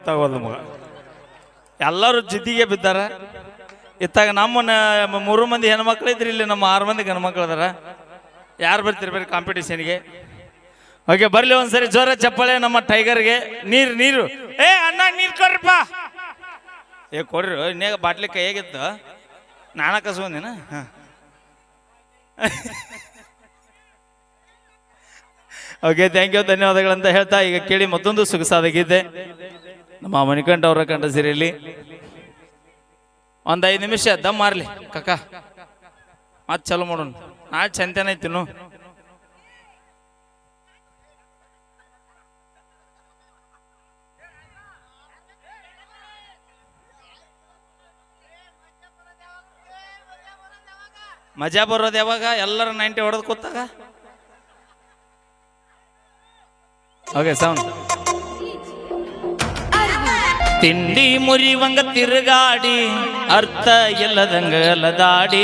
ಗೊತ್ತಾಗೋದು ಮಗ. ಎಲ್ಲರೂ ಜಿದ್ದಿಗೆ ಬಿದ್ದಾರ. ಇತ್ತಾಗ ನಮ್ಮ 3 ಮಂದಿ ಹೆಣ್ಮಕ್ಳು ಇದ್ರಿ, ಇಲ್ಲಿ ನಮ್ಮ 6 ಮಂದಿ ಗಂಡ್ಮಕ್ಳು ಅದಾರ. ಯಾರು ಬರ್ತೀರಿ ಬರ್ರಿ ಕಾಂಪಿಟೇಷನ್ಗೆ? ಓಕೆ, ಬರ್ಲಿ ಒಂದ್ಸರಿ ಜೋರ ಚಪ್ಪಾಳೆ ನಮ್ಮ ಟೈಗರ್ಗೆ. ನೀರು ಏ ಅಣ್ಣ ನೀರು ಕೊಡ್ರಪ್ಪ. ಏ ಕೊಡ್ರಿ, ಇನ್ನೇಗ ಬಾಟ್ಲಿ ಕೈಯಾಗಿತ್ತು, ನಾನ ಕಸ್ಕೊಂದಿನ. ಓಕೆ, ಥ್ಯಾಂಕ್ ಯು, ಧನ್ಯವಾದಗಳಂತ ಹೇಳ್ತಾ ಈಗ ಕೇಳಿ ಮತ್ತೊಂದು ಸೊಗಸಾದ ಗೀತೆ ನಮ್ಮ ಮಣಿಕಂಠ ಅವರ ಕಂಠ ಸಿರಿಯಲ್ಲಿ. ಒಂದು 5 ನಿಮಿಷ ದಮ್ ಮಾರ್ಲಿ ಕಕ್ಕ, ಮತ್ತೆ ಚಲೋ ಮಾಡೋಣ. ನಾಳೆ ಚಂತನ ಐತಿನ್ನು. ಮಜಾ ಬರೋದು ಯಾವಾಗ? ಎಲ್ಲರ 90 ಹೊಡೆದು ಕೂತಾಗ. Okay, sound. ತಿಂಡಿ ಮುರಿವಂಗ ತಿರುಗಾಡಿ ಅರ್ಥ ಎಲ್ಲದಂಗ ಅಲದಾಡಿ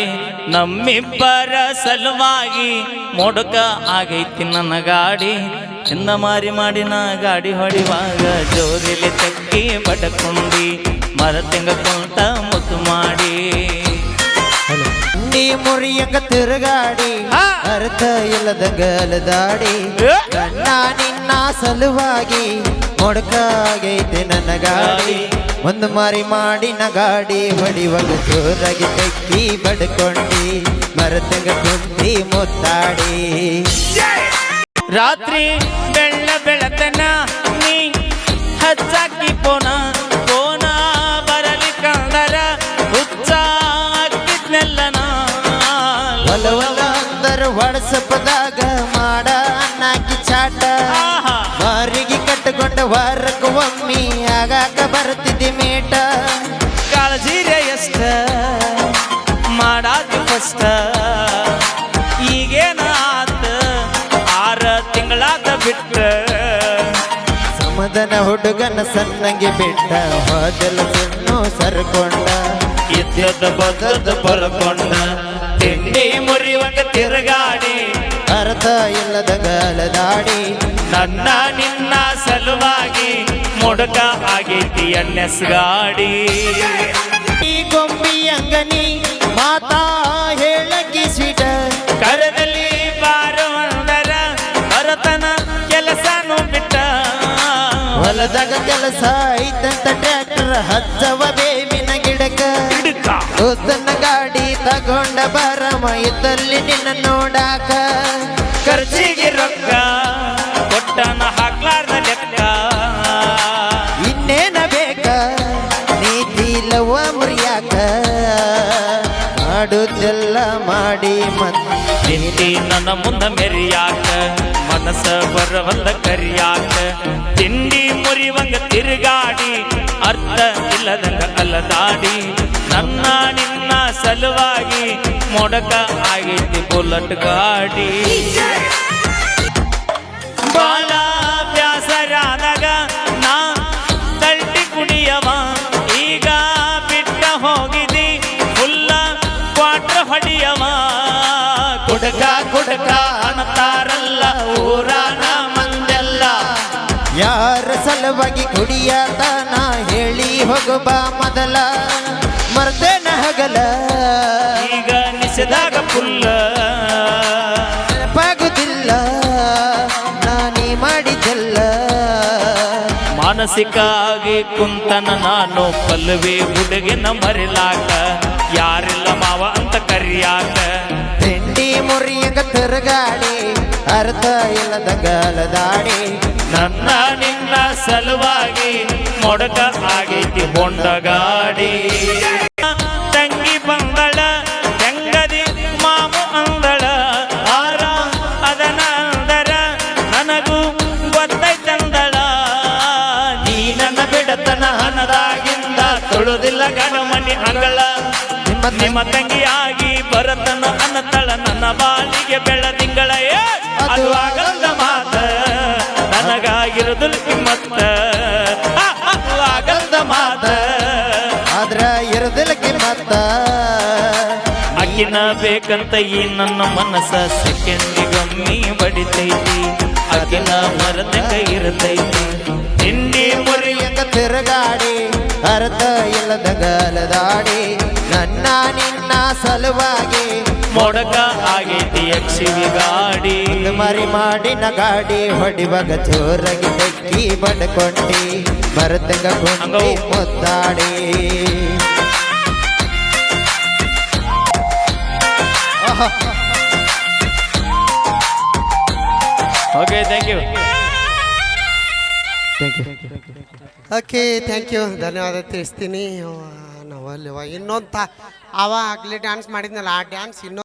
ನಮ್ಮಿಬ್ಬರ ಸಲುವಾಗಿ ಮೊಡಕ ಆಗೈತಿ ನನ್ನ ಗಾಡಿ. ಚಿನ್ನ ಮಾರಿ ಮಾಡಿನ ಗಾಡಿ ಹೊಡಿವಾಗ ಜೋರಿಲಿ ತಗ್ಗಿ ಬಡಕೊಂಡಿ ಮರತೆಂಗ ಕುಂತ ಮುತ್ತು ಮಾಡಿ. ತಿಂಡಿ ಮುರಿಯಂಗ ತಿರುಗಾಡಿ ಅರ್ಥ ಇಲ್ಲದಂಗ ಅಲದಾಡಿ ಗಂಡ ನಿನ್ನ ಸಲುವಾಗಿ ಮೊಡಕಾಗೈತೆ ನನ್ನ ಗಾಡಿ. ಒಂದು ಮಾರಿ ಮಾಡಿನ ಗಾಡಿ ಹೊಡಿವಾಗ ಜೋರಾಗಿ ತೆಕ್ಕಿ ಬಡ್ಕೊಂಡಿ ಮರತಂಗ ಕುಂತಿ ಮುತ್ತಾಡಿ. ರಾತ್ರಿ ಬೆಳ್ಳ ಬೆಳತನ ನೀ ಹಚ್ಚಾಕಿ ಪೋನ ಬರಲಿ ಕಂದರ ಹುಚ್ಚ ಹಾಕಿದ್ನೆಲ್ಲನ. ಒಲವಲ ಅಂದರು ವಾಟ್ಸಪ್ದಾಗ ಮಾಡ ಅನ್ನಾಕಿ ಚಾಟ ಮಾರಿಗೆ ಕಟ್ಟಕೊಂಡ ವಾರಕ್ಕೆ ಒಮ್ಮಿ ಆಗಾಕ ಬರ್ತಿದ್ದಿ ಮೇಟ. ಕಾಳಜೀರೆ ಎಷ್ಟ ಮಾಡಾದ ಫಸ್ಟ್, ಈಗೇನ ಆತ 6 ತಿಂಗಳಾದ ಬಿಟ್ಟ. ಸಮದನ ಹುಡುಗನ ಸಣ್ಣಂಗೆ ಬಿಟ್ಟ ಹೋದೆಲ್ಲ ಸುಣ್ಣು ಸರ್ಕೊಂಡ ಇದ್ದದ ಬದದ ಬರ್ಕೊಂಡ. ತಿಂಡಿ ಮುರಿಯುವಾಗ ತಿರುಗಾಡಿ ಅರ್ಥ ಇಲ್ಲದ ಗಾಲದಾಡಿ ನನ್ನ ನಿನ್ನ ಸಲುವಾಗಿ ಮೊಡಕ ಆಗೈತಿ ಎನ್ನೆಸ್ ಗಾಡಿ. ಈ ಗೊಂಬಿ ಅಂಗನಿ ಮಾತಾ ಹೇಳಕ್ಕಿ ಸ್ವೀಟ ಕರದಲ್ಲಿ ಬಾರುವಂದರ ಬರತನ ಕೆಲಸನೂ ಬಿಟ್ಟ. ಹೊಲದಾಗ ಕೆಲಸ ಐತಂತ ಟ್ರ್ಯಾಕ್ಟರ್ ಹಚ್ಚವ ಬೇವಿನ ಗಿಡಕ ದೋಸ್ತನ ಗಾಡಿ ತಗೊಂಡ ಬರಮ ಇದ್ದಲ್ಲಿ ನಿನ್ನ ನೋಡಾಕ. ಖರ್ಚಿಗೆ ರೊಕ್ಕ ಕೊಟ್ಟನ ಹಾಕ್ಲಾರ್ದ ಲೆಕ್ಕ. ಇನ್ನೇನ ಬೇಕ ನೀತಿ ಲವ ಮುರಿಯಾಕ ಮಾಡುದೆಲ್ಲ ಮಾಡಿ ನಿಂತಿ ನನ್ನ ಮುಂದ ಮೆರಿಯಾಕ ಮನಸ್ಸ ಬರವಲ್ಲ ಕರಿಯಾಕ. ತಿಂಡಿ ಮುರಿವಂಗ ತಿರುಗಾಡಿ ಅರ್ಥ ಇಲ್ಲದಂಗ ಅಲ್ಲದಾಡಿ ನನ್ನ ನಿನ್ನ ಸಲುವಾಗಿ ಮೊಡಕ ಆಗೈತಿ ಬುಲೆಟ್ ಗಾಡಿ. ಬಾಳ ಬ್ಯಾಸರಾದಾಗ ನಾ ತಳ್ಳಿ ಕುಡಿಯವ ಈಗ ಬಿಟ್ಟ ಹೋಗಿದಿ ಫುಲ್ಲ ಕ್ವಾಟ್ರ್ ಹೊಡಿಯವ. ಕುಡಕ ಕುಡಕ ಅನ್ನತಾರಲ್ಲ ಊರಾನ ಮಂದೆಲ್ಲ. ಯಾರ ಸಲುವಾಗಿ ಕುಡಿಯತನ ಹೇಳಿ ಹೋಗುಬ ಮೊದಲ ಮರ್ದೇನ ಹಗಲ ಈಗ ನಿಷೇಧಾಗ ಫುಲ್ಲ ನೆನಪಾಗುದಿಲ್ಲ ನಾನೀ ಮಾಡಿದ್ದೆಲ್ಲ. ಮಾನಸಿಕ ಆಗಿ ಕುಂತನ ನಾನು ಪಲ್ಲವಿ ಹುಡುಗಿನ ಮರಿಲಾಕ ಯಾರಿಲ್ಲ ಮಾವ ಅಂತ ಕರಿಯಾಕ. ತಿಂಡಿ ಮುರಿಯಂಗ ತಿರುಗಾಡಿ ಅರ್ಥ ಇಲ್ಲದ ಗಾಲದಾಡಿ ನನ್ನ ನಿನ್ನ ಸಲುವಾಗಿ ಮೊಡಕ ಆಗೈತಿ ಹೊಂಡ ಗಾಡಿ. ತಂಗಿ ಬಂದಳ ತೆಂಗದಿ ಮಾಮು ಅಂದಳ ಆರ ಅದನ ಅಂದರ ನನಗೂ ಗೊತ್ತೈತಂದಳ. ನೀ ನನ್ನ ಬಿಡತನ ಹಣದಾಗಿಂದ ತೊಳುದಿಲ್ಲ ಗಣಮನಿ ಅಂಗಳ. ನಿಮ್ಮ ತಂಗಿಯಾಗಿ ಬರತನ ಅನ್ನತಳ ನನ್ನ ಬಾಳಿಗೆ ಬೆಳದಿಂಗಳ. ಅದು ಆಗಲ್ದ ಮಾತ ನನಗಾಗಿರೋದಿಲ್ಲ ಕಿಮ್ಮತ್ತ. ಅದು ಆಗಲ್ದ ಮಾತ ಆದ್ರ ಇರದಿಲ್ಲ ಕಿಮ್ಮತ್ತ. ಅಕ್ಕಿನ ಬೇಕಂತ ಈ ನನ್ನ ಮನಸ್ಸ ಸೆಕೆಂಡಿಗೊಮ್ಮಿ ಬಡಿತೈತಿ. ಅಕ್ಕಿನ ಮರದಂಗ ಇರತೈತಿ. ತಿಂಡಿ ಮುರಿಯಂಗ ತಿರುಗಾಡಿ ಅರ್ಥ ಇಲ್ಲದ ಗಲದಾಡಿ ನನ್ನ ನಿನ್ನ ಸಲುವಾಗಿ ಮೊಡಕ ಆಗೈತಿ ಯಕ್ಷಿವಿ ಗಾಡಿ ಮರಿ ಮಾಡಿನ ಗಾಡಿ ಹೊಡಿವಾಗ ಜೋರಾಗಿ ಬೆಕ್ಕಿ ಬಡ್ಕೊಂಡಿ ಮರತಂಗ ಕುಂಡಿ ಮುದ್ದಾಡಿ okay thank you okay thank you ಧನ್ಯವಾದ ತಿಳಿಸ್ತೀನಿ ನಾವಲ್ಲಿ ಇನ್ನೊಂದು ಅವ ಆಗಲಿ ಡ್ಯಾನ್ಸ್ ಮಾಡಿದ್ನಲ್ಲ ಆ ಡ್ಯಾನ್ಸ್ ಇನ್ನೊಂದು